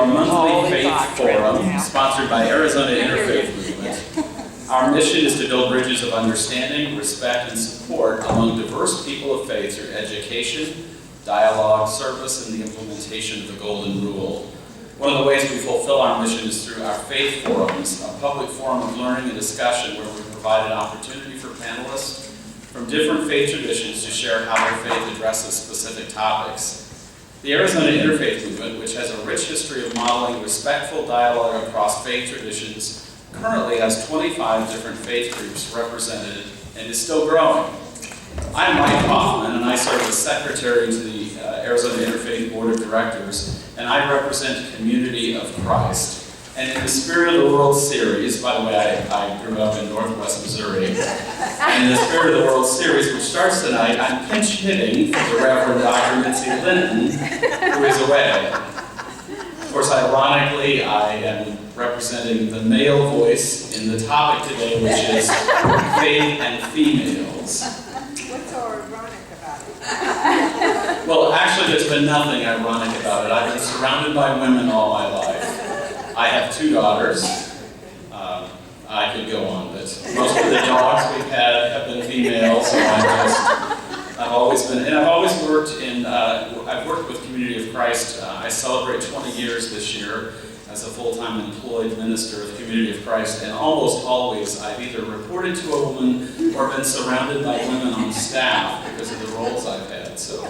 our monthly Faith Forum, sponsored by Arizona Interfaith Movement. Our mission is to build bridges of understanding, respect, and support among diverse people of faith through education, dialogue, service, and the implementation of the Golden Rule. One of the ways we fulfill our mission is through our Faith Forums, a public forum of learning and discussion where we provide an opportunity for panelists from different faith traditions to share how their faith addresses specific topics. The Arizona Interfaith Movement, which has a rich history of modeling respectful dialogue across faith traditions, currently has 25 different faith groups represented and is still growing. I'm Mike Hoffman, and I serve as secretary to the Arizona Interfaith Board of Directors, and I represent Community of Christ. And in the Spirit of the World series, by the way, I grew up in Northwest Missouri, and in the Spirit of the World series, which starts tonight, I'm pinch hitting for the Reverend Dr. Mitzi Linton, who is away. Of course, ironically, I am representing the male voice in the topic today, which is faith and females. What's so ironic about it? Well, actually, there's been nothing ironic about it. I've been surrounded by women all my life. I have 2 daughters. I could go on, but most of the dogs we've had have been female, so I've always worked in, I've worked with Community of Christ. I celebrate 20 years this year as a full-time employed minister of Community of Christ, and almost always I've either reported to a woman or been surrounded by women on staff because of the roles I've had. So,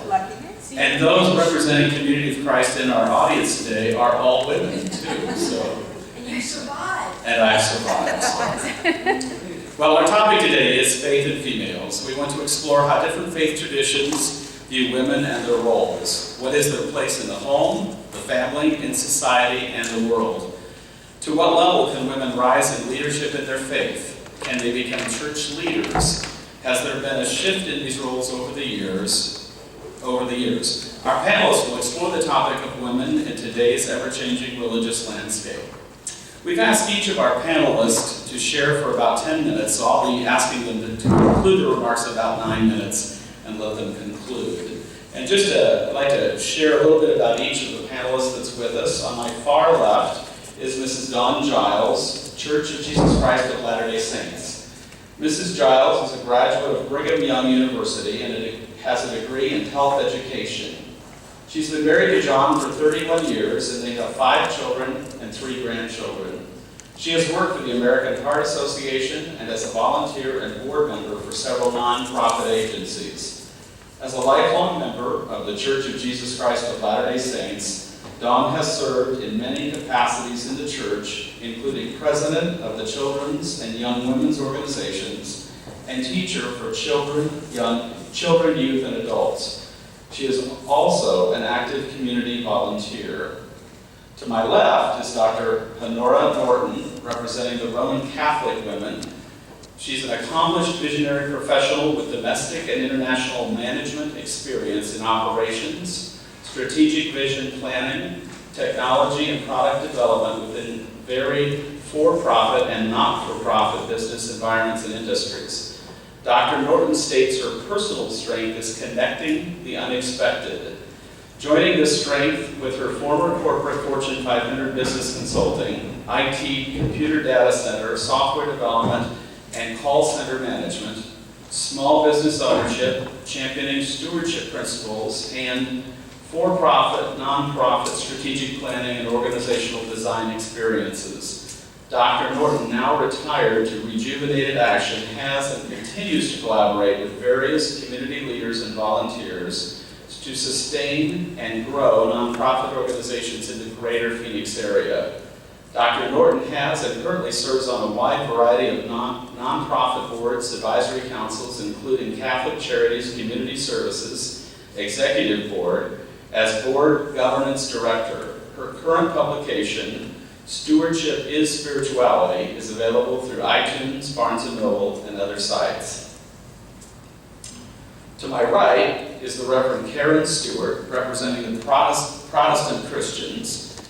and those representing Community of Christ in our audience today are all women too. So, and you survived. And I've survived. So. Well, our topic today is faith and females. We want to explore how different faith traditions view women and their roles. What is their place in the home, the family, in society, and the world? To what level can women rise in leadership in their faith? Can they become church leaders? Has there been a shift in these roles over the years? Our panelists will explore the topic of women in today's ever-changing religious landscape. We've asked each of our panelists to share for about 10 minutes, so I'll be asking them to conclude their remarks in about 9 minutes and let them conclude. And I'd like to share a little bit about each of the panelists that's with us. On my far left is Mrs. Dawn Giles, Church of Jesus Christ of Latter-day Saints. Mrs. Giles is a graduate of Brigham Young University and has a degree in health education. She's been married to John for 31 years, and they have 5 children and 3 grandchildren. She has worked for the American Heart Association and as a volunteer and board member for several nonprofit agencies. As a lifelong member of the Church of Jesus Christ of Latter-day Saints, Dawn has served in many capacities in the church, including president of the Children's and Young Women's Organizations and teacher for children, youth, and adults. She is also an active community volunteer. To my left is Dr. Honora Norton, representing the Roman Catholic women. She's an accomplished visionary professional with domestic and international management experience in operations, strategic vision planning, technology, and product development within varied for-profit and not-for-profit business environments and industries. Dr. Norton states her personal strength is connecting the unexpected. Joining this strength with her former corporate Fortune 500 business consulting, IT, computer data center, software development, and call center management, small business ownership, championing stewardship principles, and for-profit, non-profit strategic planning and organizational design experiences. Dr. Norton, now retired to rejuvenated action, has and continues to collaborate with various community leaders and volunteers to sustain and grow nonprofit organizations in the greater Phoenix area. Dr. Norton has and currently serves on a wide variety of nonprofit boards, advisory councils, including Catholic Charities Community Services, Executive Board, as Board Governance Director. Her current publication, Stewardship is Spirituality, is available through iTunes, Barnes & Noble, and other sites. To my right is the Reverend Karen Stewart, representing the Protestant Christians.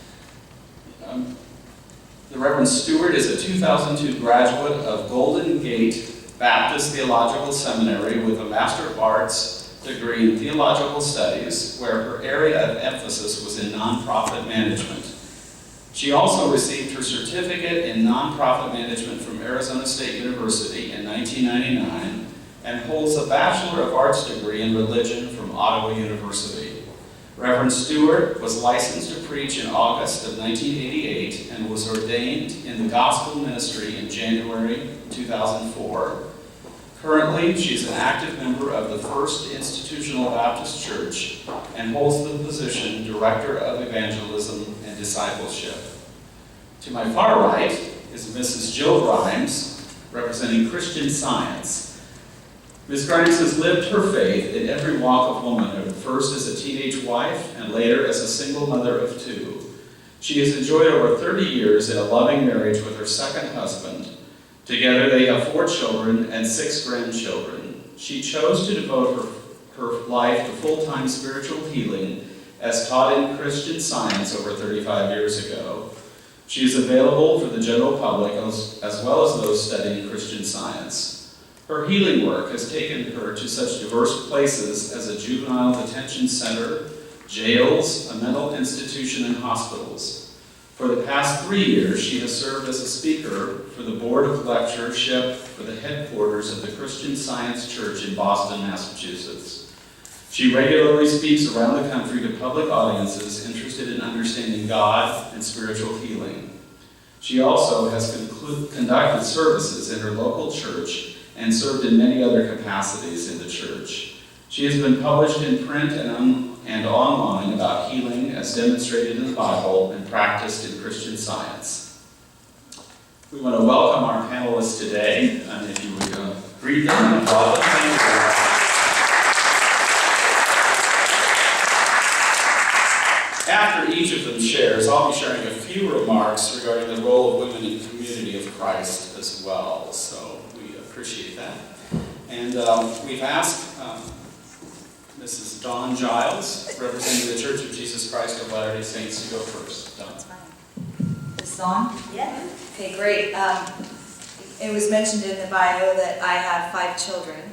The Reverend Stewart is a 2002 graduate of Golden Gate Baptist Theological Seminary with a Master of Arts degree in Theological Studies, where her area of emphasis was in nonprofit management. She also received her certificate in nonprofit management from Arizona State University in 1999 and holds a Bachelor of Arts degree in religion from Ottawa University. Reverend Stewart was licensed to preach in August of 1988 and was ordained in the gospel ministry in January 2004. Currently, she's an active member of the First Institutional Baptist Church and holds the position Director of Evangelism and Discipleship. To my far right is Mrs. Jill Grimes, representing Christian Science. Ms. Grimes has lived her faith in every walk of womanhood, first as a teenage wife and later as a single mother of two. She has enjoyed over 30 years in a loving marriage with her second husband. Together they have 4 children and 6 grandchildren. She chose to devote her life to full-time spiritual healing as taught in Christian Science over 35 years ago. She is available for the general public as well as those studying Christian Science. Her healing work has taken her to such diverse places as a juvenile detention center, jails, a mental institution, and hospitals. For the past 3 years, she has served as a speaker for the Board of Lectureship for the headquarters of the Christian Science Church in Boston, Massachusetts. She regularly speaks around the country to public audiences interested in understanding God and spiritual healing. She also has conducted services in her local church and served in many other capacities in the church. She has been published in print and online about healing as demonstrated in the Bible and practiced in Christian Science. We want to welcome our panelists today, and if you would greet them and applaud them. Thank you. After each of them shares, I'll be sharing a few remarks regarding the role of women in the community of Christ as well, so we appreciate that. And we've asked Mrs. Dawn Giles, representing the Church of Jesus Christ of Latter-day Saints, to go first. Dawn. That's fine. Is this on? Yeah. Okay, great. It was mentioned in the bio that I have 5 children.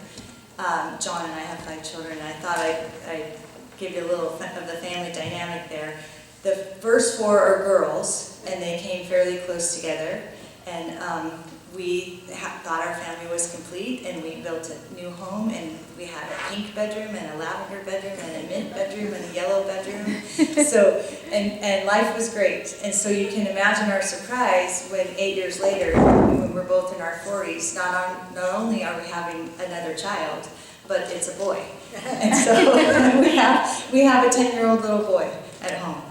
John and I have 5 children. I thought I'd give you a little of the family dynamic there. The first 4 are girls, and they came fairly close together. And we thought our family was complete, and we built a new home, and we had a pink bedroom and a lavender bedroom and a mint bedroom and a yellow bedroom. So, and life was great. And so you can imagine our surprise when 8 years later, when we're both in our 40s, not only are we having another child, but it's a boy. And so we have a 10-year-old little boy at home.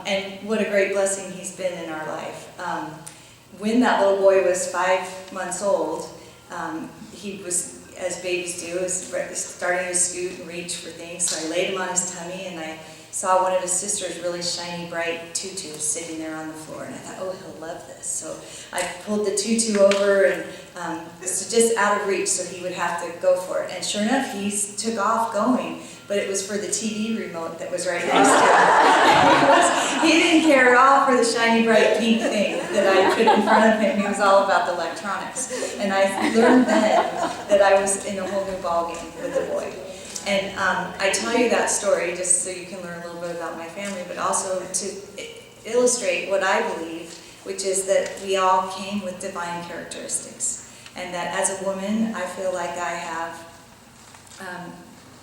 And what a great blessing he's been in our life. When that little boy was 5 months old, he was, as babies do, starting to scoot and reach for things. So I laid him on his tummy, and I saw one of his sister's really shiny, bright tutus sitting there on the floor. And I thought, oh, he'll love this. So I pulled the tutu over, and it's just out of reach, so he would have to go for it. And sure enough, he took off going. But it was for the TV remote that was right next to him. He didn't care at all for the shiny, bright pink thing that I put in front of him. He was all about the electronics. And I learned then that I was in a whole new ballgame with the boy. And I tell you that story just so you can learn a little bit about my family, but also to illustrate what I believe, which is that we all came with divine characteristics. And that as a woman, I feel like I have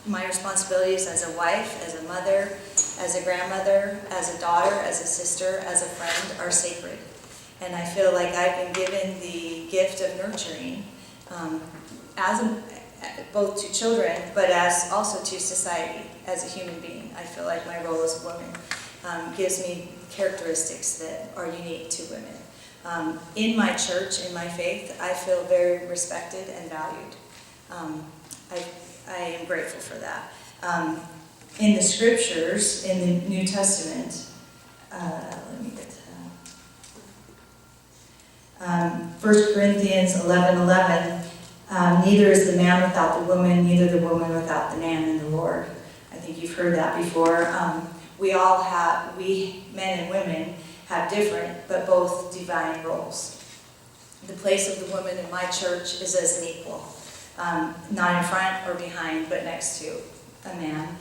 my responsibilities as a wife, as a mother, as a grandmother, as a daughter, as a sister, as a friend are sacred. And I feel like I've been given the gift of nurturing both to children, but as also to society as a human being. I feel like my role as a woman gives me characteristics that are unique to women. In my church, in my faith, I feel very respected and valued. I am grateful for that. In the scriptures, in the New Testament, let me get to 1 Corinthians 11:11, neither is the man without the woman, neither the woman without the man in the Lord. I think you've heard that before. We men and women have different but both divine roles. The place of the woman in my church is as an equal. Not in front or behind, but next to a man.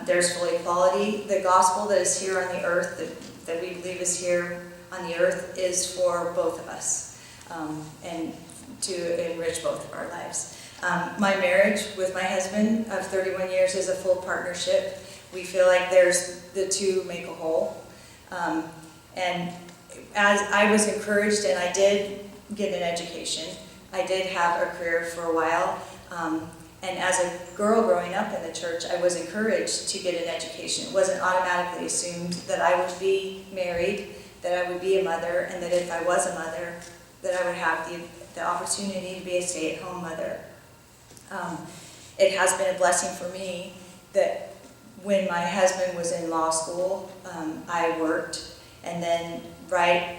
There's full equality. The gospel that is here on the earth, that we believe is here on the earth is for both of us, and to enrich both of our lives. My marriage with my husband of 31 years is a full partnership. We feel like the two make a whole. And as I was encouraged, and I did get an education, I did have a career for a while. And as a girl growing up in the church, I was encouraged to get an education. It wasn't automatically assumed that I would be married, that I would be a mother, and that if I was a mother, that I would have the opportunity to be a stay-at-home mother. It has been a blessing for me that when my husband was in law school, I worked, and then right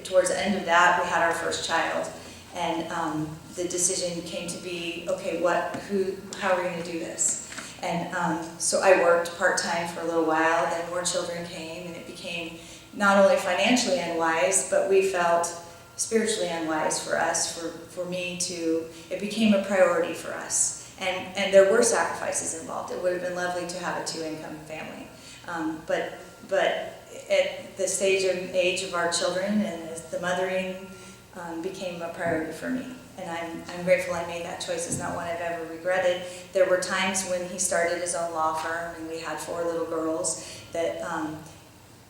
towards the end of that, we had our first child. And the decision came to be, okay, how are we going to do this? And so I worked part-time for a little while, then more children came, and it became not only financially unwise, but we felt spiritually unwise for us, for me to, it became a priority for us. And there were sacrifices involved. It would have been lovely to have a two-income family. But at the age of our children and as the mothering became a priority for me. And I'm grateful I made that choice. It's not one I've ever regretted. There were times when he started his own law firm and we had 4 little girls that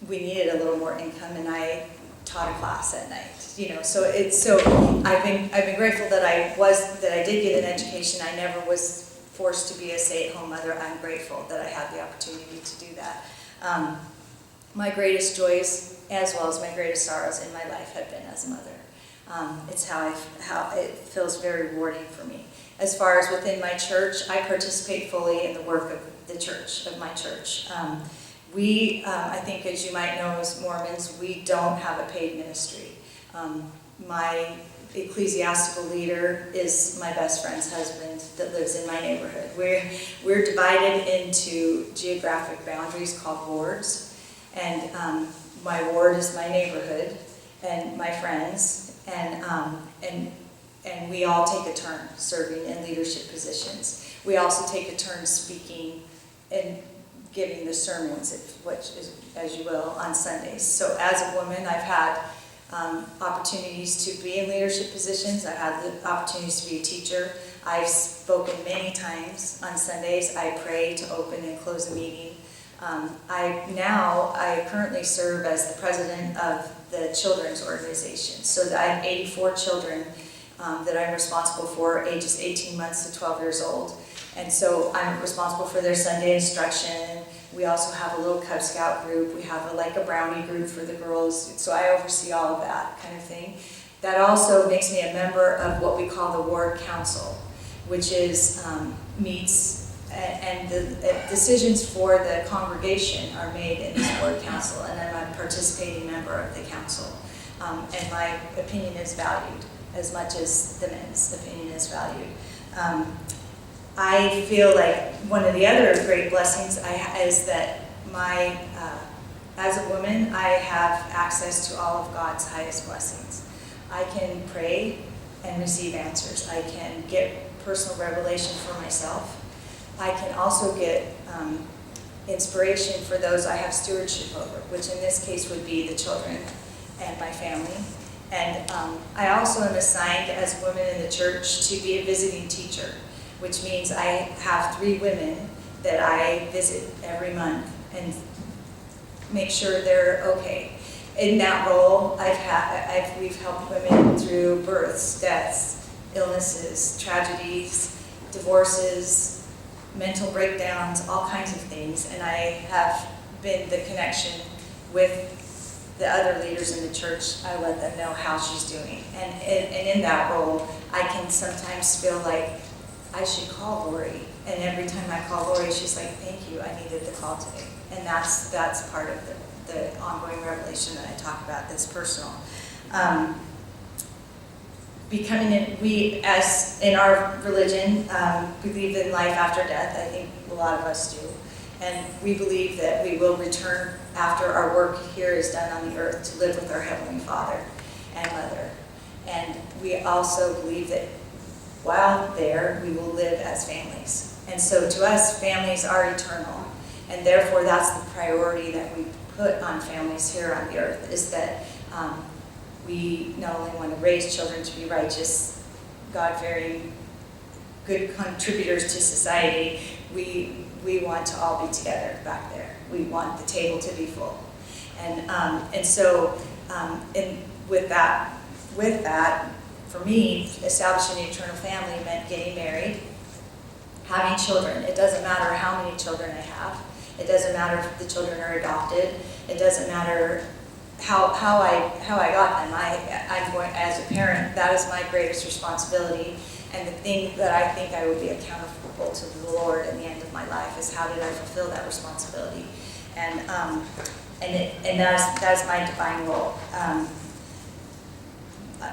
we needed a little more income, and I taught a class at night. So I've been grateful that I did get an education. I never was forced to be a stay-at-home mother. I'm grateful that I had the opportunity to do that. My greatest joys, as well as my greatest sorrows in my life, have been as a mother. It's how it feels very rewarding for me. As far as within my church, I participate fully in the work of the church, of my church. I think as you might know as Mormons, we don't have a paid ministry. My ecclesiastical leader is my best friend's husband that lives in my neighborhood. We're divided into geographic boundaries called wards, and my ward is my neighborhood and my friends, and we all take a turn serving in leadership positions. We also take a turn speaking and giving the sermons, which is, as you will, on Sundays. So as a woman, I've had opportunities to be in leadership positions. I've had the opportunities to be a teacher. I've spoken many times on Sundays. I pray to open and close a meeting. I currently serve as the president of the children's organization. So I have 84 children that I'm responsible for, ages 18 months to 12 years old. And so I'm responsible for their Sunday instruction. We also have a little Cub Scout group. We have a brownie group for the girls. So I oversee all of that kind of thing. That also makes me a member of what we call the Ward Council, which is meets and the decisions for the congregation are made in this Ward Council, and I'm a participating member of the council. And my opinion is valued as much as the men's opinion is valued. I feel like one of the other great blessings is that as a woman, I have access to all of God's highest blessings. I can pray and receive answers. I can get personal revelation for myself. I can also get inspiration for those I have stewardship over, which in this case would be the children and my family. And I also am assigned as a woman in the church to be a visiting teacher, which means I have 3 women that I visit every month and make sure they're okay. In that role, we've helped women through births, deaths, illnesses, tragedies, divorces, mental breakdowns, all kinds of things. And I have been the connection with the other leaders in the church. I let them know how she's doing. And in that role, I can sometimes feel like I should call Lori. And every time I call Lori, she's like, thank you, I needed the call today. And that's part of the ongoing revelation that I talk about that's personal. As in our religion, believe in life after death. I think a lot of us do. And we believe that we will return after our work here is done on the earth to live with our Heavenly Father and Mother. And we also believe that while there, we will live as families. And so to us, families are eternal. And therefore, that's the priority that we put on families here on the earth is that we not only want to raise children to be righteous, God-fearing, good contributors to society, we want to all be together back there. We want the table to be full. And so with that, for me, establishing an eternal family meant getting married, having children. It doesn't matter how many children I have. It doesn't matter if the children are adopted. It doesn't matter how I got them. I'm going, as a parent, that is my greatest responsibility. And the thing that I think I would be accountable to the Lord in the end of my life is how did I fulfill that responsibility? And that is my divine role.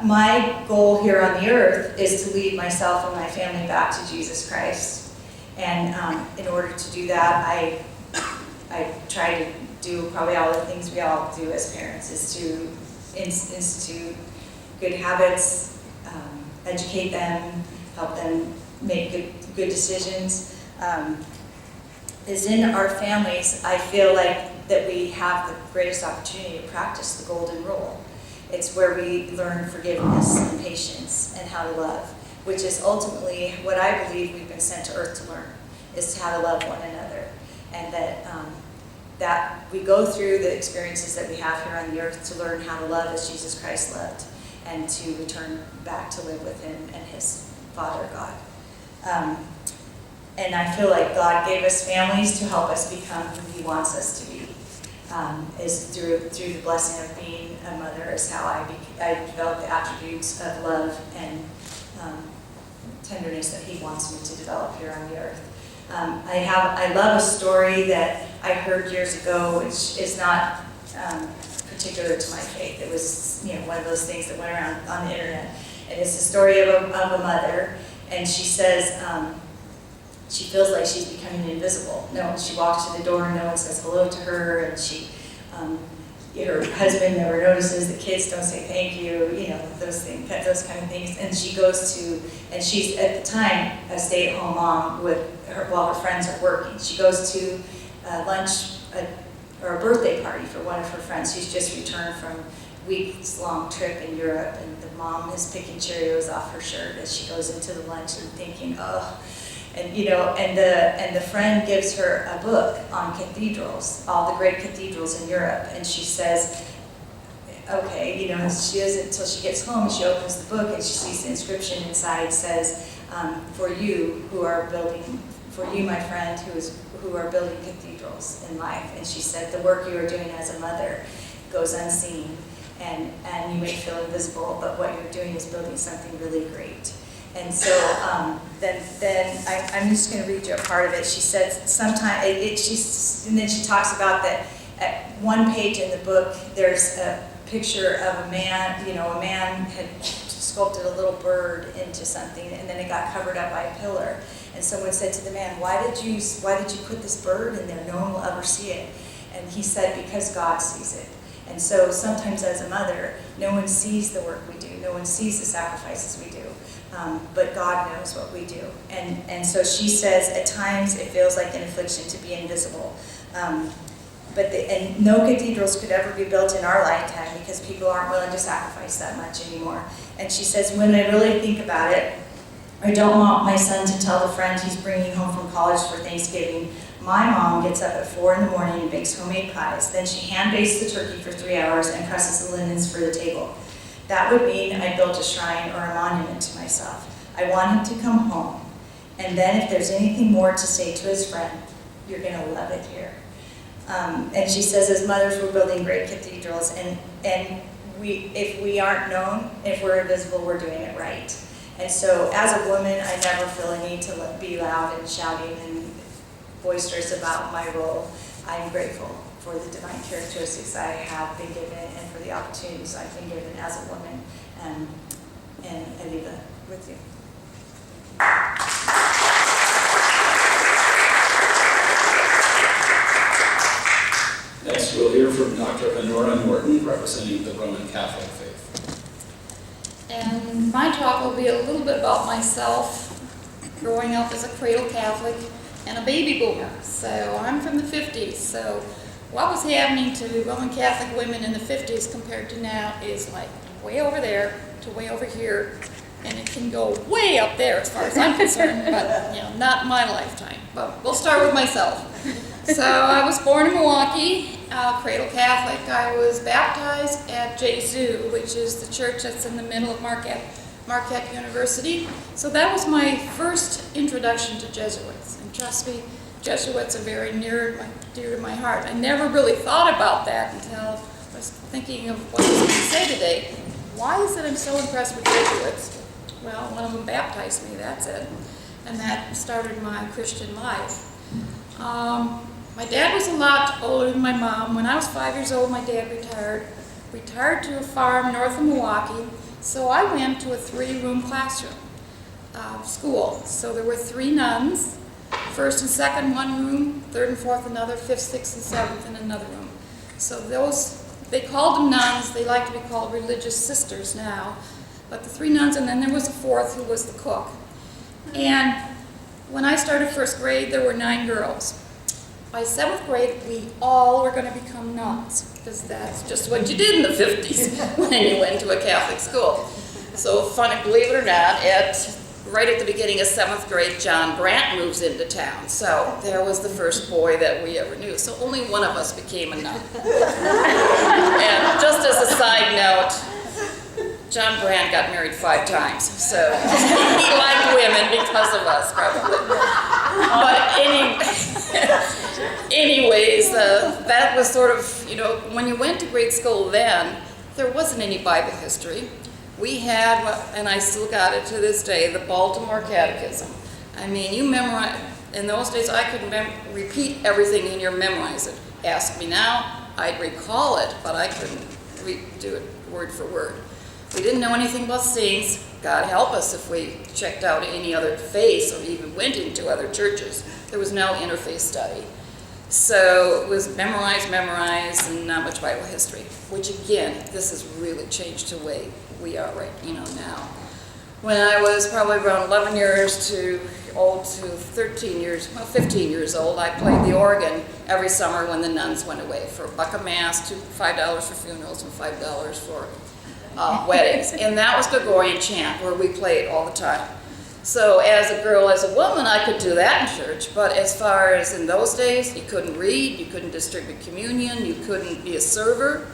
My goal here on the earth is to lead myself and my family back to Jesus Christ. And in order to do that, I try to do probably all the things we all do as parents, is to institute good habits, educate them, help them make good decisions. Is in our families, I feel like that we have the greatest opportunity to practice the golden rule. It's where we learn forgiveness and patience and how to love, which is ultimately what I believe we've been sent to earth to learn, is how to love one another. And that we go through the experiences that we have here on the earth to learn how to love as Jesus Christ loved, and to return back to live with him and his Father God. And I feel like God gave us families to help us become who he wants us to be. Is through the blessing of being a mother is how I developed the attributes of love and tenderness that he wants me to develop here on the earth. I love a story that I heard years ago, which is not particular to my faith. It was one of those things that went around on the internet. And it's the story of a mother, and she says she feels like she's becoming invisible. She walks to the door and no one says hello to her, and her husband never notices, the kids don't say thank you, those kind of things. And she goes to, and she's at the time a stay-at-home mom while her friends are working. She goes to lunch or a birthday party for one of her friends who's just returned from a weeks-long trip in Europe, and the mom is picking Cheerios off her shirt as she goes into the lunch and thinking, oh. And the friend gives her a book on cathedrals, all the great cathedrals in Europe, and she says, okay, she doesn't until she gets home. She opens the book and she sees the inscription inside says, for you, my friend, who are building cathedrals in life. And she said, the work you are doing as a mother goes unseen, and you may feel invisible, but what you're doing is building something really great. And so then I'm just going to read you a part of it. She said and then she talks about that at one page in the book, there's a picture of a man, a man had sculpted a little bird into something, and then it got covered up by a pillar. And someone said to the man, why did you put this bird in there? No one will ever see it. And he said, because God sees it. And so sometimes as a mother, no one sees the work we do. No one sees the sacrifices we do. But God knows what we do. And so she says, at times it feels like an affliction to be invisible. And no cathedrals could ever be built in our lifetime because people aren't willing to sacrifice that much anymore. And she says, when I really think about it, I don't want my son to tell the friend he's bringing home from college for Thanksgiving, my mom gets up at 4 in the morning and bakes homemade pies. Then she hand-bakes the turkey for 3 hours and presses the linens for the table. That would mean I built a shrine or a monument to myself. I want him to come home. And then if there's anything more to say to his friend, you're going to love it here. And she says, as mothers, we're building great cathedrals. And if we aren't known, if we're invisible, we're doing it right. And so as a woman, I never feel a need to be loud and shouting and boisterous about my role. I'm grateful for the divine characteristics I have been given and for the opportunities I've been given as a woman. And I leave that with you. Next, we'll hear from Dr. Honora Norton, representing the Roman Catholic faith. And my talk will be a little bit about myself, growing up as a cradle Catholic and a baby boomer. So I'm from the 50s, so what was happening to Roman Catholic women in the 50s compared to now is like way over there to way over here, and it can go way up there as far as I'm concerned, but not in my lifetime. But we'll start with myself. So I was born in Milwaukee, cradle Catholic. I was baptized at Jesu, which is the church that's in the middle of Marquette University. So that was my first introduction to Jesuits. And trust me, Jesuits are very dear to my heart. I never really thought about that until I was thinking of what I was going to say today. Why is it I'm so impressed with Jesuits? Well, one of them baptized me, that's it. And that started my Christian life. My dad was a lot older than my mom. When I was 5 years old, my dad retired to a farm north of Milwaukee. So I went to a 3-room classroom school. So there were 3 nuns, first and second one room, third and fourth another, fifth, sixth, and seventh in another room. So they called them nuns. They like to be called religious sisters now. But the 3 nuns, and then there was a 4th who was the cook. And when I started first grade, there were 9 girls. By 7th grade, we all were going to become nuns, because that's just what you did in the 50s when you went to a Catholic school. So funny, believe it or not, right at the beginning of 7th grade, John Brandt moves into town. So there was the first boy that we ever knew. So only one of us became a nun. And just as a side note, John Brandt got married 5 times, so he liked women because of us, probably. But anyways, that was sort of, when you went to grade school then, there wasn't any Bible history. We had, and I still got it to this day, the Baltimore Catechism. I mean, you memorize, in those days I could repeat everything in your memorize it. Ask me now, I'd recall it, but I couldn't do it word for word. We didn't know anything about saints. God help us if we checked out any other faiths or even went into other churches. There was no interfaith study. So it was memorize, and not much Bible history, which again, this has really changed the way we are right now. When I was probably around 11 years old to 13 years, well, 15 years old, I played the organ every summer when the nuns went away for $1 a mass, $5 for funerals, and $5 for weddings. And that was Gregorian chant, where we played all the time. So as a girl, as a woman, I could do that in church, but as far as in those days, you couldn't read, you couldn't distribute communion, you couldn't be a server,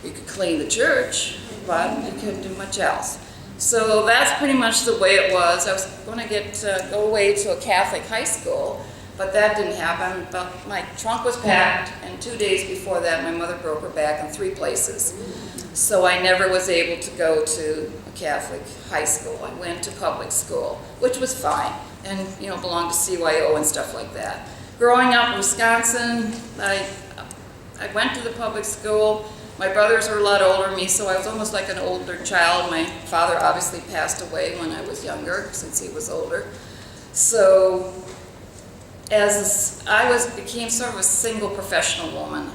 you could clean the church, but you couldn't do much else. So that's pretty much the way it was. I was going to go away to a Catholic high school, but that didn't happen. But my trunk was packed, and 2 days before that, my mother broke her back in 3 places. So I never was able to go to a Catholic high school. I went to public school, which was fine, and belonged to CYO and stuff like that. Growing up in Wisconsin, I went to the public school. My brothers were a lot older than me, so I was almost like an older child. My father obviously passed away when I was younger, since he was older. So became sort of a single professional woman.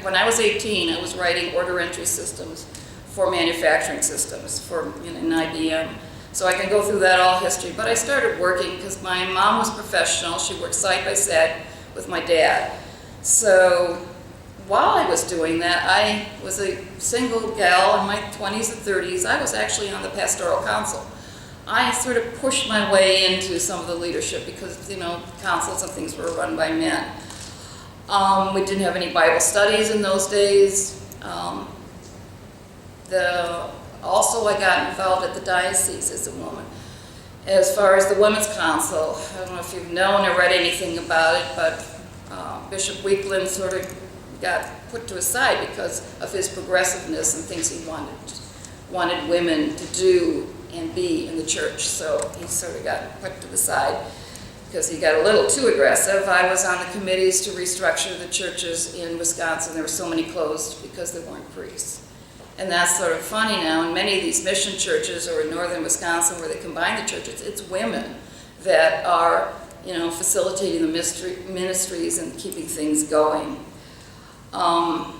When I was 18, I was writing order entry systems for manufacturing systems for an IBM. So I can go through that all history. But I started working because my mom was professional. She worked side by side with my dad. So while I was doing that, I was a single gal in my 20s and 30s. I was actually on the pastoral council. I sort of pushed my way into some of the leadership because, councils and things were run by men. We didn't have any Bible studies in those days. Also, I got involved at the diocese as a woman. As far as the Women's Council, I don't know if you've known or read anything about it, but Bishop Weekland sort of got put to a side because of his progressiveness and things he wanted women to do and be in the church. So he sort of got put to the side because he got a little too aggressive. I was on the committees to restructure the churches in Wisconsin. There were so many closed because there weren't priests. And that's sort of funny now. In many of these mission churches or in northern Wisconsin where they combine the churches, it's women that are, facilitating the ministries and keeping things going. I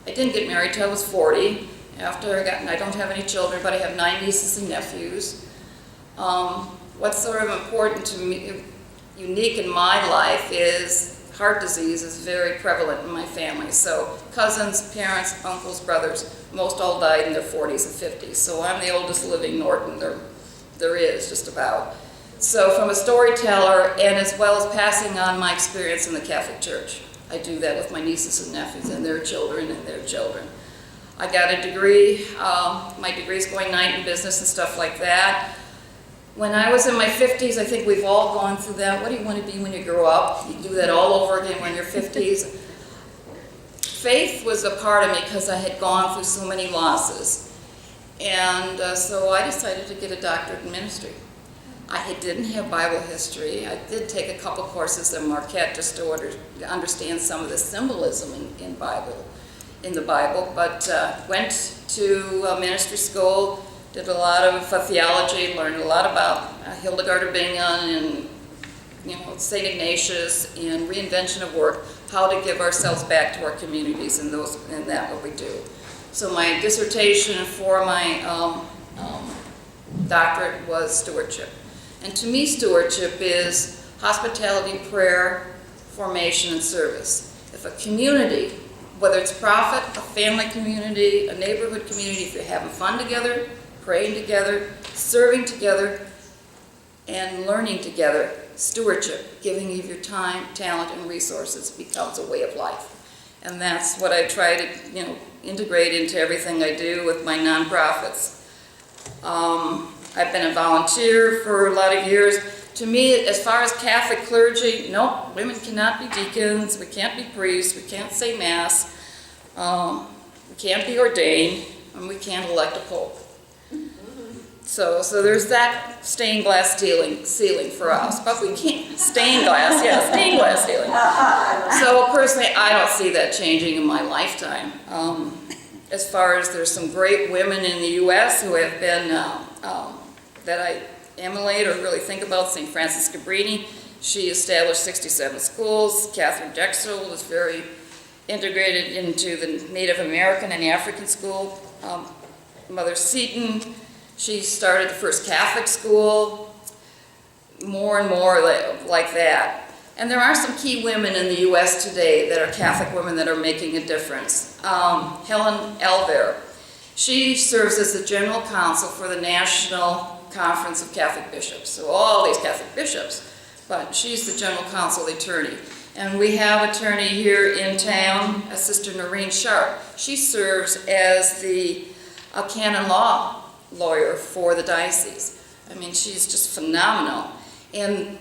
didn't get married till I was 40. I don't have any children, but I have 9 nieces and nephews. What's sort of important to me, unique in my life, is heart disease is very prevalent in my family. So cousins, parents, uncles, brothers, most all died in their 40s and 50s. So I'm the oldest living Norton there is, just about. So from a storyteller, and as well as passing on my experience in the Catholic Church. I do that with my nieces and nephews and their children and their children. I got a degree, my degree's going night in business and stuff like that. When I was in my 50s, I think we've all gone through that. What do you want to be when you grow up? You do that all over again when you're 50s. Faith was a part of me because I had gone through so many losses. And so I decided to get a doctorate in ministry. I didn't have Bible history. I did take a couple courses in Marquette just to understand some of the symbolism in the Bible, but went to ministry school, did a lot of theology, learned a lot about Hildegard of Bingen and St. Ignatius and reinvention of work, how to give ourselves back to our communities, and that what we do. So my dissertation for my doctorate was stewardship. And to me, stewardship is hospitality, prayer, formation, and service. If a community, whether it's profit, a family community, a neighborhood community, if you're having fun together, praying together, serving together, and learning together, stewardship, giving of your time, talent, and resources becomes a way of life. And that's what I try to, integrate into everything I do with my nonprofits. I've been a volunteer for a lot of years. To me, as far as Catholic clergy, no, women cannot be deacons, we can't be priests, we can't say Mass, we can't be ordained, and we can't elect a pope. So there's that stained glass ceiling for us, but we can't, stained glass ceiling. So personally, I don't see that changing in my lifetime. As far as there's some great women in the U.S. who have been, that I emulate or really think about, St. Frances Cabrini. She established 67 schools. Catherine Drexel was very integrated into the Native American and African school. Mother Seton, she started the first Catholic school. More and more like that. And there are some key women in the U.S. today that are Catholic women that are making a difference. Helen Elver, she serves as the general counsel for the National Conference of Catholic Bishops. So all these Catholic bishops, but she's the general counsel, the attorney. And we have attorney here in town, a Sister Noreen Sharp. She serves as the canon law lawyer for the diocese. I mean, she's just phenomenal. And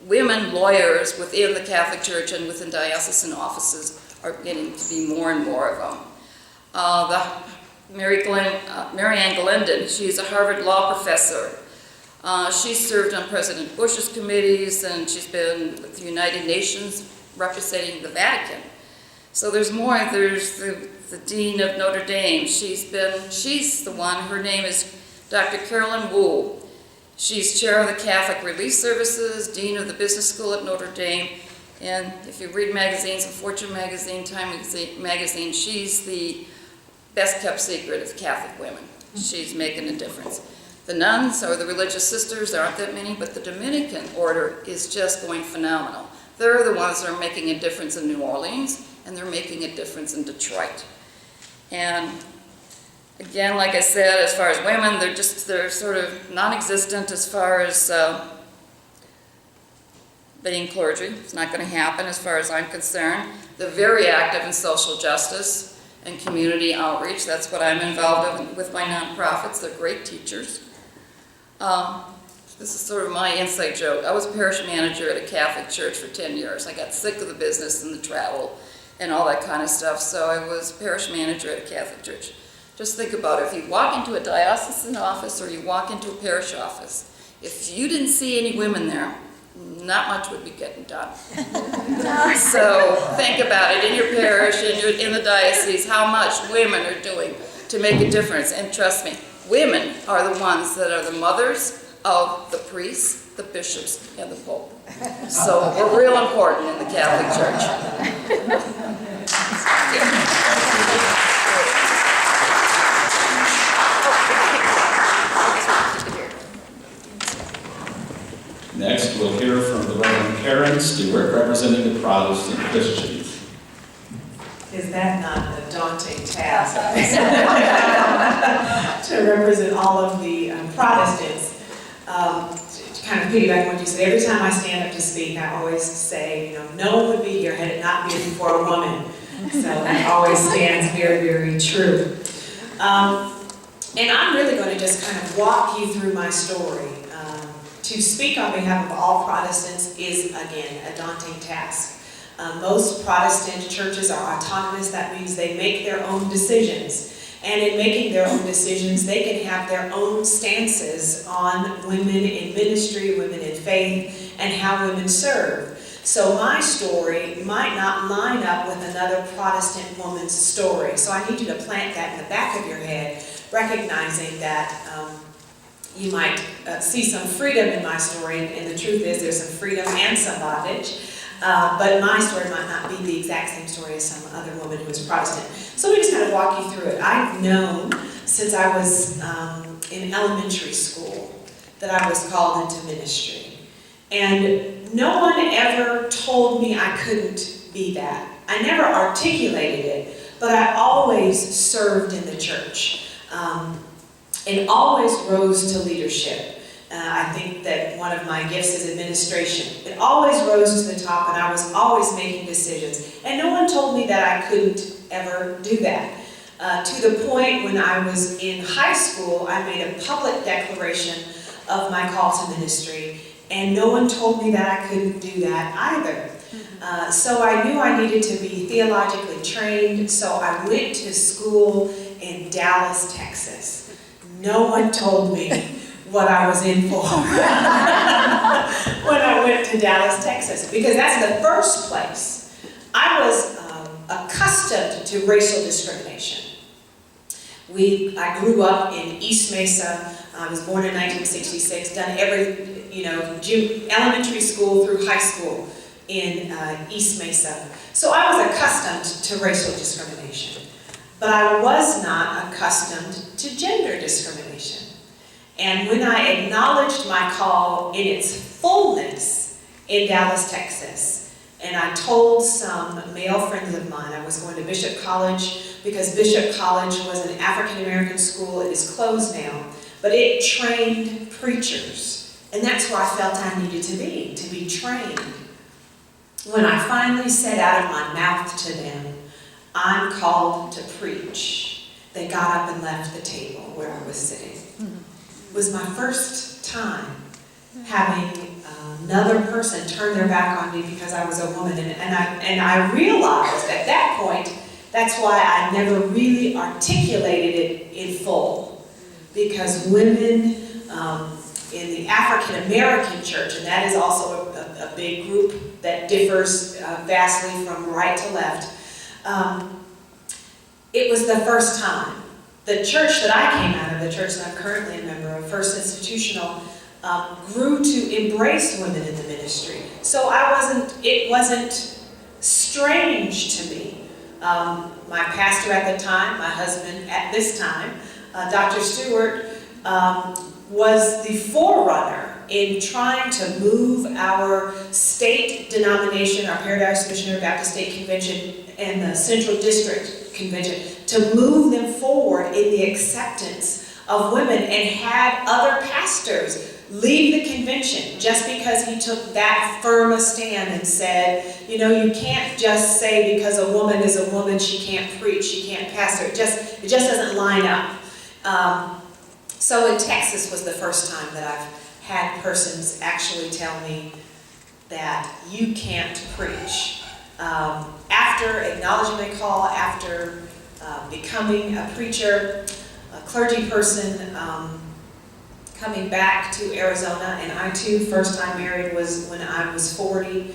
women lawyers within the Catholic Church and within diocesan offices are getting to be more and more of them. Mary Ann Glendon, she's a Harvard law professor. She's served on President Bush's committees, and she's been with the United Nations representing the Vatican. So there's more. There's the Dean of Notre Dame. She's the one, her name is Dr. Carolyn Wu. She's chair of the Catholic Relief Services, dean of the business school at Notre Dame, and if you read magazines, Fortune magazine, Time magazine, she's the best kept secret of Catholic women. She's making a difference. The nuns or the religious sisters, there aren't that many, but the Dominican order is just going phenomenal. They're the ones that are making a difference in New Orleans, and they're making a difference in Detroit. And again, like I said, as far as women, they're sort of non-existent as far as being clergy. It's not going to happen as far as I'm concerned. They're very active in social justice and community outreach. That's what I'm involved in with my nonprofits. They're great teachers. This is sort of my inside joke. I was parish manager at a Catholic church for 10 years. I got sick of the business and the travel and all that kind of stuff, so I was parish manager at a Catholic church. Just think about it. If you walk into a diocesan office or you walk into a parish office, if you didn't see any women there, not much would be getting done. So think about it in your parish, in the diocese, how much women are doing to make a difference. And trust me, women are the ones that are the mothers of the priests, the bishops, and the pope. So we're real important in the Catholic Church. Next, we'll hear from the Reverend Karen Karen Stewart, representing the Protestant Christians. Is that not a daunting task? To represent all of the Protestants. To kind of piggyback on what you said, every time I stand up to speak, I always say, no one would be here had it not been for a woman. So that always stands very, very true. And I'm really going to just kind of walk you through my story. To speak on behalf of all Protestants is, again, a daunting task. Most Protestant churches are autonomous. That means they make their own decisions. And in making their own decisions, they can have their own stances on women in ministry, women in faith, and how women serve. So my story might not line up with another Protestant woman's story. So I need you to plant that in the back of your head, recognizing that you might see some freedom in my story, and the truth is there's some freedom and some bondage. But my story might not be the exact same story as some other woman who is Protestant. So let me just kind of walk you through it. I've known since I was in elementary school that I was called into ministry. And no one ever told me I couldn't be that. I never articulated it, but I always served in the church and always rose to leadership. I think that one of my gifts is administration. It always rose to the top, and I was always making decisions. And no one told me that I couldn't ever do that. To the point when I was in high school, I made a public declaration of my call to ministry, and no one told me that I couldn't do that either. So I knew I needed to be theologically trained, so I went to school in Dallas, Texas. No one told me what I was in for when I went to Dallas, Texas, because that's the first place I was accustomed to racial discrimination. I grew up in East Mesa. I was born in 1966, done every, elementary school through high school in East Mesa. So I was accustomed to racial discrimination, but I was not accustomed to gender discrimination. And when I acknowledged my call in its fullness in Dallas, Texas, and I told some male friends of mine I was going to Bishop College because Bishop College was an African-American school. It is closed now, but it trained preachers. And that's where I felt I needed to be trained. When I finally said out of my mouth to them, I'm called to preach, they got up and left the table where I was sitting. It was my first time having another person turn their back on me because I was a woman. And I realized at that point, that's why I never really articulated it in full. Because women in the African American church, and that is also a big group that differs vastly from right to left, it was the first time. The church that I came out of, the church that I'm currently a member of, First Institutional, grew to embrace women in the ministry. So it wasn't strange to me. My pastor at the time, my husband at this time, Dr. Stewart, was the forerunner in trying to move our state denomination, our Paradise Missionary Baptist State Convention and the Central District Convention, to move them forward in the acceptance of women, and had other pastors leave the convention just because he took that firm a stand and said, you can't just say because a woman is a woman, she can't preach, she can't pastor. It just doesn't line up. So in Texas was the first time that I've had persons actually tell me that you can't preach. After acknowledging my call, after becoming a preacher, a clergy person, coming back to Arizona, and I too, first time married was when I was 40.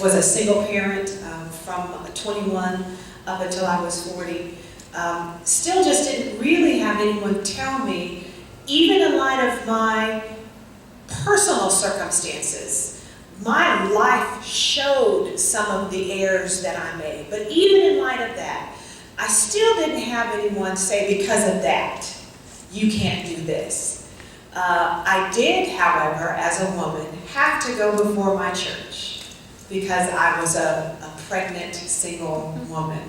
Was a single parent from 21 up until I was 40. Still just didn't really have anyone tell me, even in light of my personal circumstances, my life showed some of the errors that I made. But even in light of that, I still didn't have anyone say, because of that, you can't do this. I did, however, as a woman, have to go before my church because I was a pregnant single woman.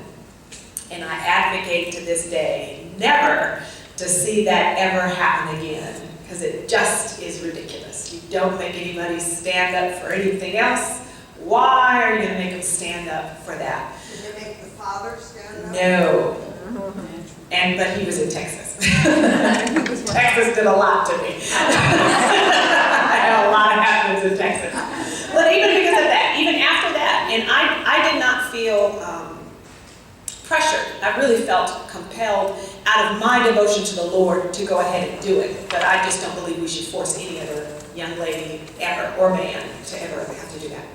And I advocate to this day never to see that ever happen again, because it just is ridiculous. You don't make anybody stand up for anything else. Why are you going to make them stand up for that? Did they make the father stand up? No. But he was in Texas. Texas did a lot to me. I had a lot of happiness in Texas. But even because of that, even after that, and I did not feel pressured. I really felt compelled out of my devotion to the Lord to go ahead and do it. But I just don't believe we should force any other young lady ever, or man, to ever have to do that.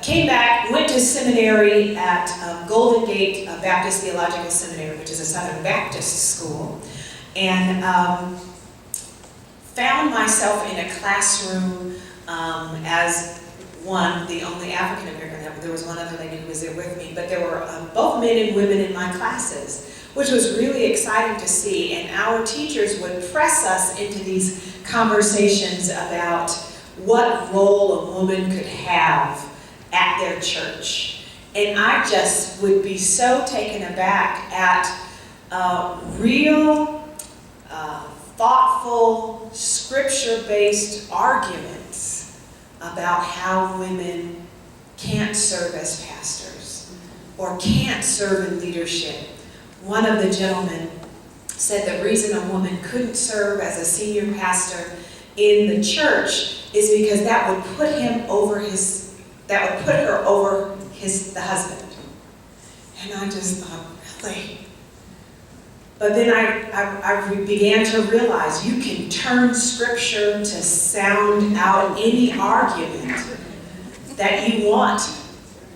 Came back, went to seminary at Golden Gate Baptist Theological Seminary, which is a Southern Baptist school, and found myself in a classroom as the only African American. There was one other lady who was there with me, but there were both men and women in my classes, which was really exciting to see. And our teachers would press us into these conversations about what role a woman could have at their church. And I just would be so taken aback at real, thoughtful, scripture-based arguments about how women can't serve as pastors or can't serve in leadership. One of the gentlemen said the reason a woman couldn't serve as a senior pastor in the church is because that would put her over the husband. And I just thought, really? But then I began to realize you can turn scripture to sound out any argument that you want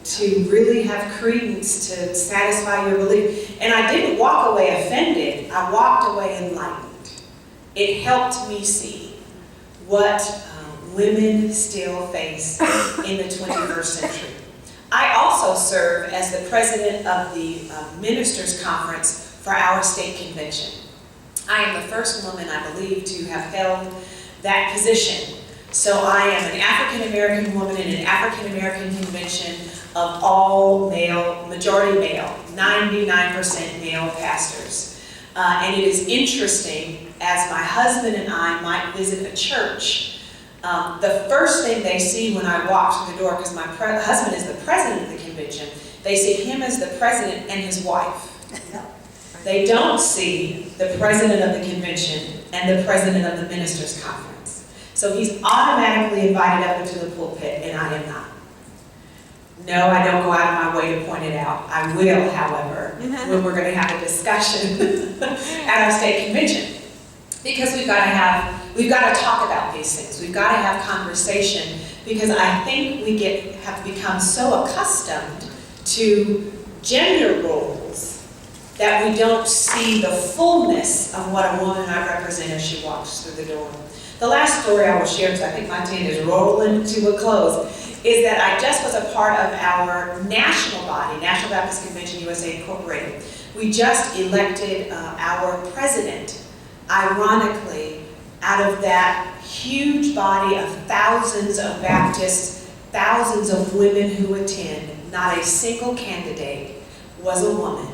to really have credence to satisfy your belief. And I didn't walk away offended, I walked away enlightened. It helped me see what women still face in the 21st century. I also serve as the president of the Ministers' Conference for our state convention. I am the first woman, I believe, to have held that position. So I am an African American woman in an African American convention of all male, majority male, 99% male pastors. And it is interesting, as my husband and I might visit a church, the first thing they see when I walk through the door, because my husband is the president of the convention, they see him as the president and his wife. They don't see the president of the convention and the president of the ministers' conference. So he's automatically invited up into the pulpit, and I am not. No, I don't go out of my way to point it out. I will, however, when we're going to have a discussion at our state convention. Because we've got to talk about these things. We've got to have conversation, because I think we have become so accustomed to gender roles that we don't see the fullness of what a woman I represent as she walks through the door. The last story I will share, because I think my 10 is rolling to a close, is that I just was a part of our national body, National Baptist Convention USA Incorporated. We just elected our president. Ironically, out of that huge body of thousands of Baptists, thousands of women who attend, not a single candidate was a woman.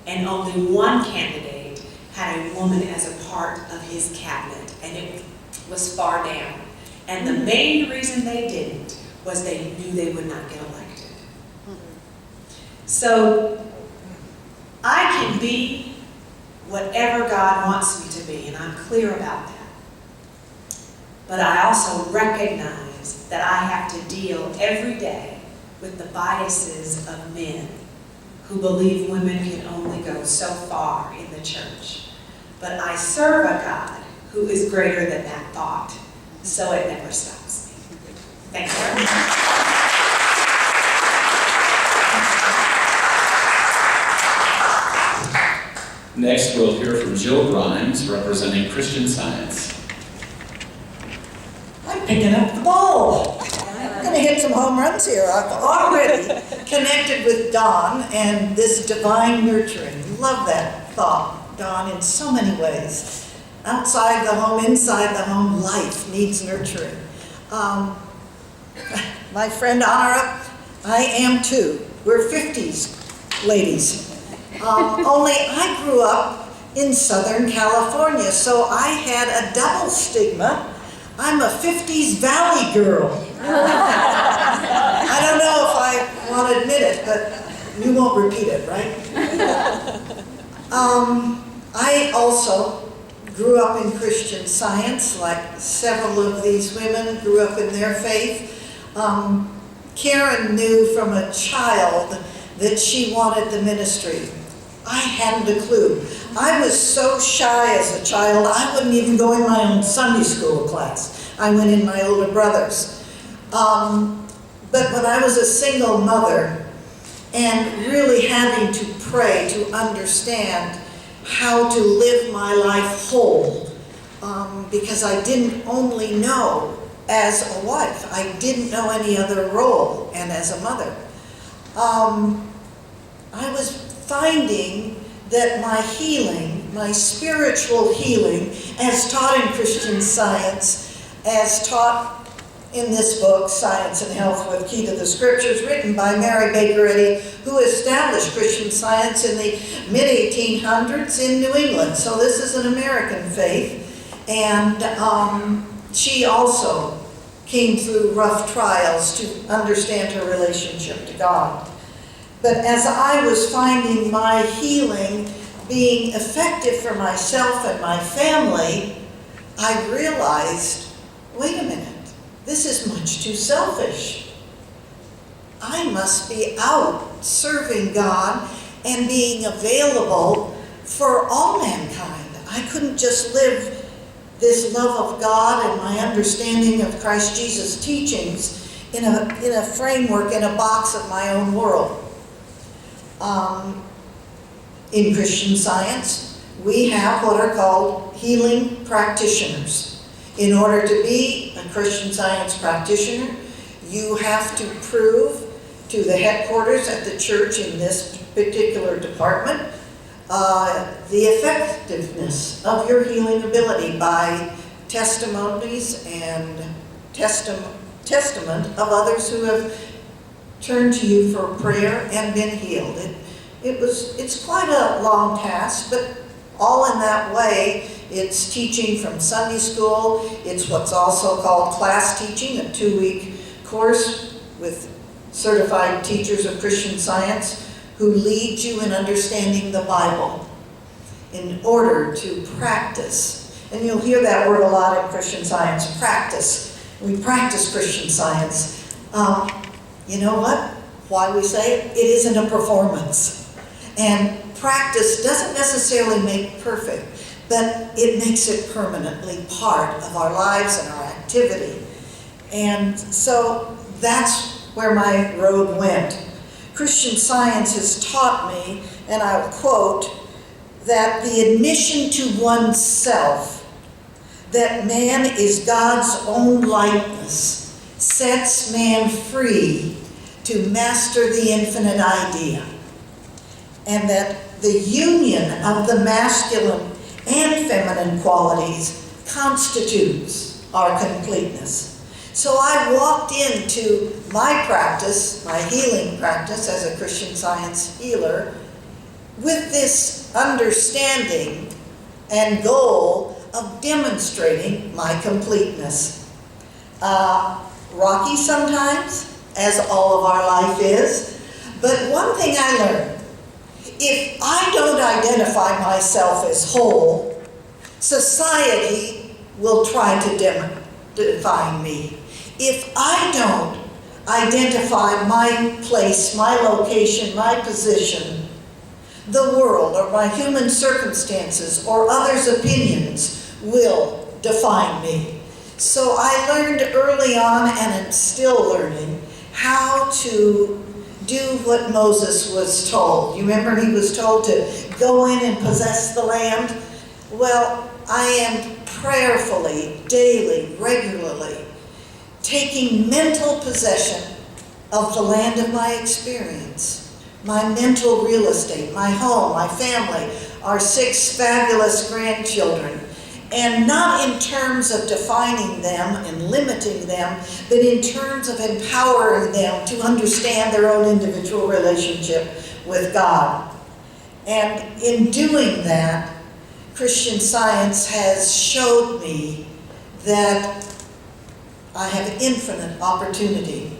And only one candidate had a woman as a part of his cabinet, and it was far down. And the main reason they didn't was they knew they would not get elected. So I can be whatever God wants me to be, and I'm clear about that. But I also recognize that I have to deal every day with the biases of men who believe women can only go so far in the church. But I serve a God who is greater than that thought, so it never stops me. Thank you very much. Next, we'll hear from Jill Grimes, representing Christian Science. I'm picking up the ball. I'm going to hit some home runs here. I've already connected with Don and this divine nurturing. Love that thought, Don, in so many ways. Outside the home, inside the home, life needs nurturing. my friend Honora, I am too. We're 50s ladies. Only I grew up in Southern California, so I had a double stigma. I'm a 50s Valley girl. I don't know if I want to admit it, but you won't repeat it, right? I also grew up in Christian Science, like several of these women grew up in their faith. Karen knew from a child that she wanted the ministry. I hadn't a clue. I was so shy as a child, I wouldn't even go in my own Sunday school class. I went in my older brother's. But when I was a single mother and really having to pray to understand how to live my life whole, because I didn't only know as a wife, I didn't know any other role, and as a mother. I was finding that my healing, my spiritual healing, as taught in Christian Science, as taught in this book, Science and Health with Key to the Scriptures, written by Mary Baker Eddy, who established Christian Science in the mid-1800s in New England. So this is an American faith. And she also came through rough trials to understand her relationship to God. But as I was finding my healing being effective for myself and my family, I realized, wait a minute, this is much too selfish. I must be out serving God and being available for all mankind. I couldn't just live this love of God and my understanding of Christ Jesus' teachings in a framework, in a box of my own world. In Christian Science, we have what are called healing practitioners. In order to be a Christian Science practitioner, you have to prove to the headquarters at the church in this particular department the effectiveness of your healing ability by testimonies and testament of others who have turned to you for prayer and been healed. It's quite a long task, but all in that way. It's teaching from Sunday school. It's what's also called class teaching, a 2-week course with certified teachers of Christian Science who lead you in understanding the Bible in order to practice. And you'll hear that word a lot in Christian Science, practice. We practice Christian Science. You know what? Why we say it? It isn't a performance. And practice doesn't necessarily make perfect, but it makes it permanently part of our lives and our activity. And so that's where my road went. Christian Science has taught me, and I'll quote, that the admission to oneself that man is God's own likeness sets man free to master the infinite idea. And that the union of the masculine and feminine qualities constitutes our completeness. So I walked into my practice, my healing practice as a Christian Science healer, with this understanding and goal of demonstrating my completeness. Rocky sometimes, as all of our life is, but one thing I learned, if I don't identify myself as whole, society will try to define me. If I don't identify my place, my location, my position, the world or my human circumstances or others' opinions will define me. So I learned early on, and am still learning, how to do what Moses was told. You remember he was told to go in and possess the land? Well, I am prayerfully, daily, regularly, taking mental possession of the land of my experience, my mental real estate, my home, my family, our 6 fabulous grandchildren, And not in terms of defining them and limiting them, but in terms of empowering them to understand their own individual relationship with God. And in doing that, Christian Science has showed me that I have infinite opportunity.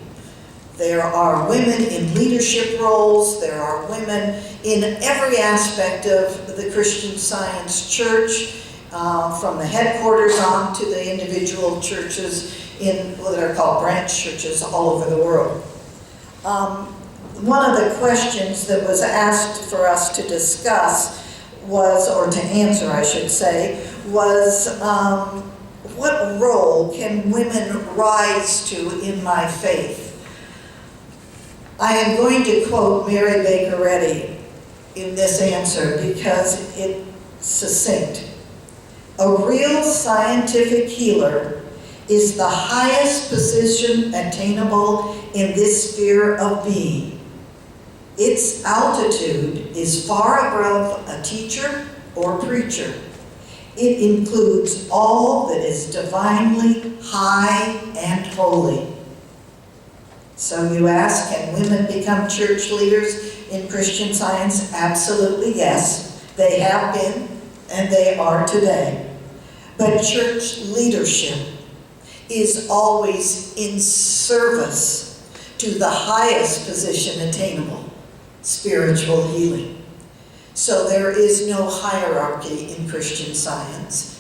There are women in leadership roles, there are women in every aspect of the Christian Science church, from the headquarters on to the individual churches in what are called branch churches all over the world. One of the questions that was asked for us to discuss was, or to answer I should say, was what role can women rise to in my faith? I am going to quote Mary Baker Eddy in this answer because it's succinct. A real scientific healer is the highest position attainable in this sphere of being. Its altitude is far above a teacher or preacher. It includes all that is divinely high and holy. So you ask, can women become church leaders in Christian Science? Absolutely yes. They have been and they are today. But church leadership is always in service to the highest position attainable, spiritual healing. So there is no hierarchy in Christian Science.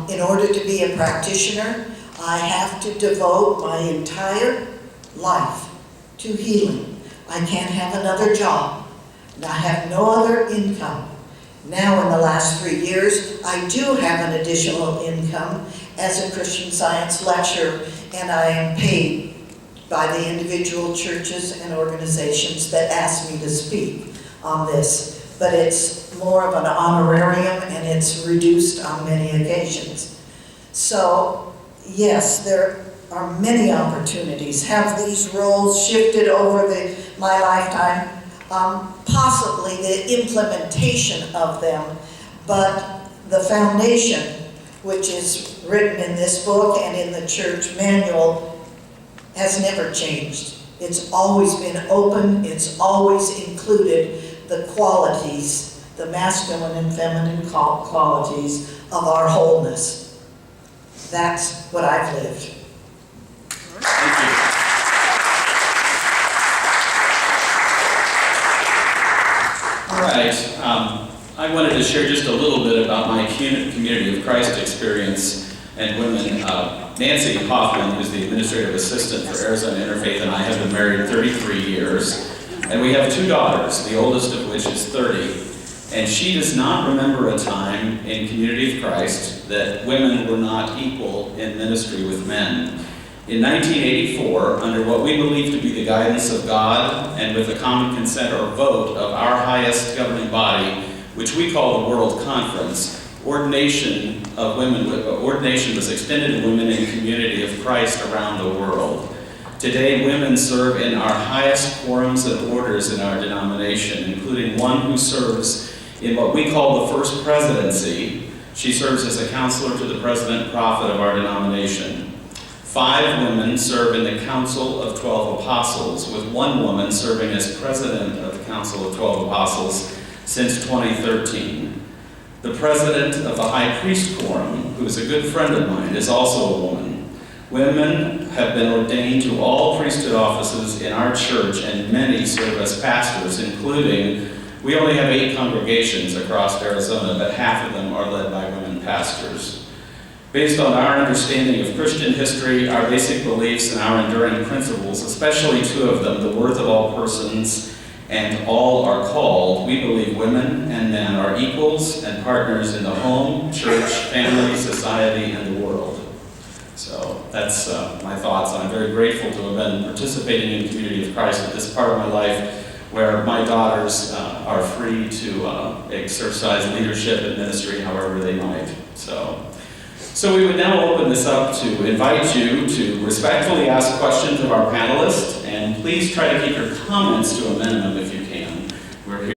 In order to be a practitioner, I have to devote my entire life to healing. I can't have another job. I have no other income. Now in the last 3 years, I do have an additional income as a Christian Science lecturer, and I am paid by the individual churches and organizations that ask me to speak on this. But it's more of an honorarium, and it's reduced on many occasions. So, yes, there are many opportunities. Have these roles shifted over my lifetime? Possibly the implementation of them, but the foundation, which is written in this book and in the church manual, has never changed. It's always been open, it's always included the qualities, the masculine and feminine qualities of our wholeness. That's what I've lived. Thank you. All right, I wanted to share just a little bit about my Community of Christ experience and women. Nancy Hoffman, who's the administrative assistant for Arizona Interfaith, and I have been married 33 years. And we have 2 daughters, the oldest of which is 30. And she does not remember a time in Community of Christ that women were not equal in ministry with men. In 1984, under what we believe to be the guidance of God and with the common consent or vote of our highest governing body, which we call the World Conference, ordination was extended to women in Community of Christ around the world. Today, women serve in our highest quorums and orders in our denomination, including one who serves in what we call the First Presidency. She serves as a counselor to the President Prophet of our denomination. 5 women serve in the Council of 12 Apostles, with 1 woman serving as President of the Council of 12 Apostles since 2013. The President of the High Priest Quorum, who is a good friend of mine, is also a woman. Women have been ordained to all priesthood offices in our church, and many serve as pastors, including, we only have 8 congregations across Arizona, but half of them are led by women pastors. Based on our understanding of Christian history, our basic beliefs, and our enduring principles, especially 2 of them, the worth of all persons and all are called, we believe women and men are equals and partners in the home, church, family, society, and the world. So that's my thoughts. I'm very grateful to have been participating in Community of Christ at this part of my life where my daughters are free to exercise leadership and ministry however they might. So we would now open this up to invite you to respectfully ask questions of our panelists, and please try to keep your comments to a minimum if you can.